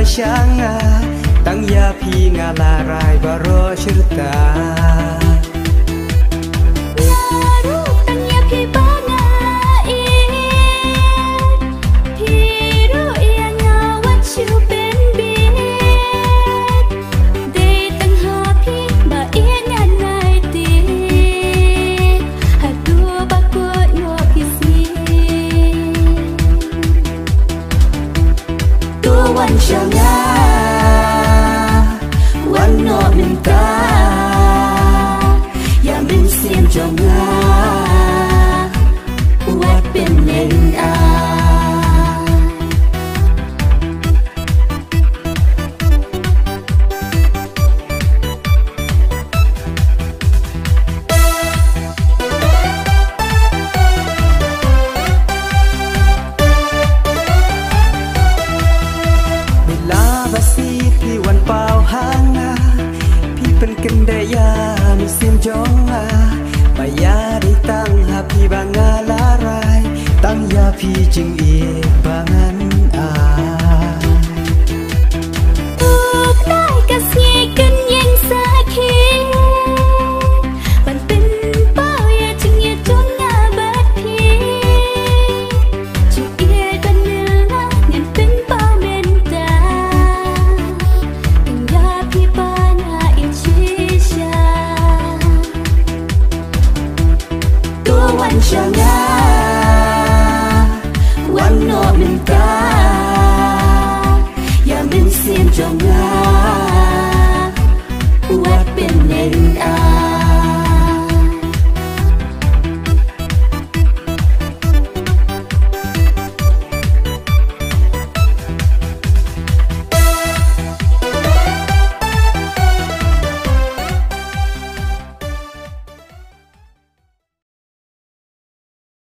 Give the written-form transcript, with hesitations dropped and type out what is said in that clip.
shanga tang ya phi nga la rai baro shirta Naru tang ya phi ba nga phi ru ya nga what you been day tang ha phi ba nga nai ti ha tu ba ko no kisi tu wan shanga wan no min ta ya min sim trong nga wat bên lên mi sim jonga baya di tang happy banga larai tang ya phi jing e bangan a tuk dai ka si kan yen sa khi ban tin bao ya ching ye chong nga bat phi chu ye ban na nyen tin bao men ta tang ya phi ba na in chi sha tu wan shanga wan no min ta ya min sim trong nga